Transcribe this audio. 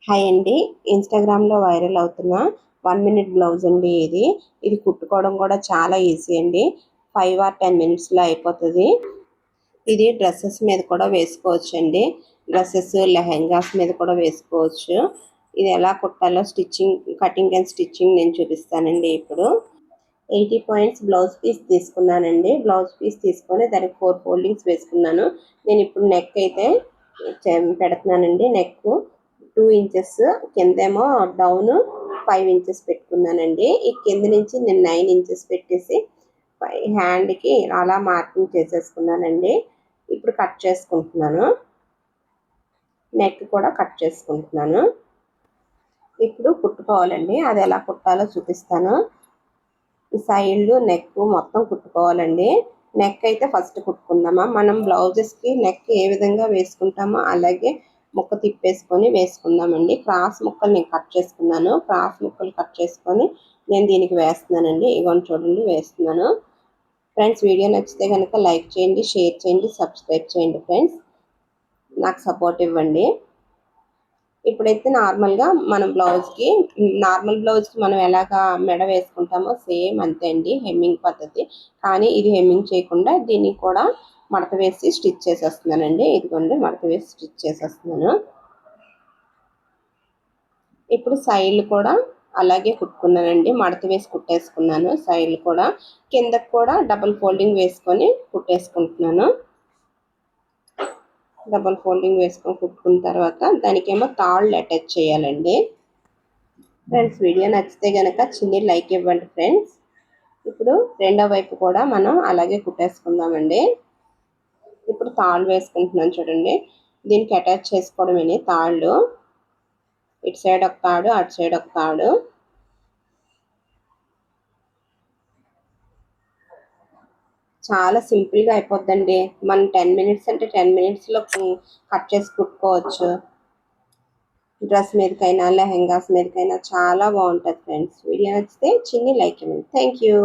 Hi అండి. ఇన్‌స్టాగ్రామ్‌లో viral అవుతున్న 1 మినిట్ బ్లౌజ్ అండి ఇది. ఇది కుట్టుకోవడం కూడా చాలా ఈజీ అండి. 5 ఆర్ 10 మినిట్స్‌లో అయిపోతది. ఇది డ్రెసెస్ మీద కూడా వేసుకోవచ్చండి. డ్రెసెస్, లెహెంగాస్ మీద కూడా వేసుకోవచ్చు. ఇది ఎలా కుట్టాలో కటింగ్ అండ్ స్టిచ్చింగ్ నేను చూపిస్తానండి ఇప్పుడు. 80 పాయింట్స్ బ్లౌజ్ పీస్ తీసుకున్నానండి. బ్లౌజ్ పీస్ తీసుకొని దానికి 4 ఫోల్డింగ్స్ వేసుకున్నాను. నేను ఇప్పుడు నెక్ అయితే పెడుతున్నానండి. నెక్ 2 ఇంచెస్ కిందేమో డౌన్ 5 ఇంచెస్ పెట్టుకున్నానండి. ఈ కింద నుంచి నేను 9 ఇంచెస్ పెట్టేసి హ్యాండ్కి అలా మార్కింగ్ చేసేసుకున్నానండి. ఇప్పుడు కట్ చేసుకుంటున్నాను. నెక్ కూడా కట్ చేసుకుంటున్నాను. ఇప్పుడు కుట్టుకోవాలండి. అది ఎలా కుట్టాలో చూపిస్తాను. ఈ సైడ్లు నెక్ మొత్తం కుట్టుకోవాలండి. నెక్ అయితే ఫస్ట్ కుట్టుకుందామా. మనం బ్లౌజెస్కి నెక్ ఏ విధంగా వేసుకుంటామో అలాగే ముక్క తిప్పేసుకొని వేసుకుందామండి. క్రాస్ ముక్కలు నేను కట్ చేసుకున్నాను. క్రాస్ ముక్కలు కట్ చేసుకొని నేను దీనికి వేస్తున్నానండి. ఇగోండి చూడండి వేస్తున్నాను. ఫ్రెండ్స్, వీడియో నచ్చితే కనుక లైక్ చేయండి, షేర్ చేయండి, సబ్స్క్రైబ్ చేయండి ఫ్రెండ్స్. నాకు సపోర్ట్ ఇవ్వండి. ఇప్పుడైతే నార్మల్ బ్లౌజ్కి మనం ఎలాగా మెడ వేసుకుంటామో సేమ్ అంతే అండి, హెమ్మింగ్ పద్ధతి. కానీ ఇది హెమ్మింగ్ చేయకుండా దీన్ని కూడా మడత వేసి స్టిచ్ చేసేస్తున్నానండి. ఇదిగోండి మడత వేసి స్టిచ్ చేసేస్తున్నాను. ఇప్పుడు సైడ్లు కూడా అలాగే కుట్టుకున్నానండి. మడత వేసి కుట్టేసుకున్నాను. సైడ్లు కూడా కిందకు కూడా డబుల్ ఫోల్డింగ్ వేసుకొని కుట్టేసుకుంటున్నాను. డబుల్ ఫోల్డింగ్ వేసుకొని కుట్టుకున్న తర్వాత దానికేమో తాళ్ళు అటాచ్ చేయాలండి. ఫ్రెండ్స్, వీడియో నచ్చితే కనుక చిన్న లైక్ ఇవ్వండి ఫ్రెండ్స్. ఇప్పుడు రెండో వైపు కూడా మనం అలాగే కుట్టేసుకుందామండి. ఇప్పుడు తాళ్ళు వేసుకుంటున్నాను చూడండి. దీనికి అటాచ్ చేసుకోవడమేని తాళ్ళు. ఇటు సైడ్ ఒక తాడు, అటు సైడ్ ఒక తాడు. చాలా సింపుల్గా అయిపోద్దండి. మనం 10 మినిట్స్ అంటే 10 మినిట్స్లో కట్ చేసి కుట్టుకోవచ్చు. డ్రెస్ మీదకైనా, లెహెంగాస్ మీదకైనా చాలా బాగుంటుంది ఫ్రెండ్స్. వీడియో నచ్చితే చిన్ని లైక్ ఇవ్వండి. Thank you.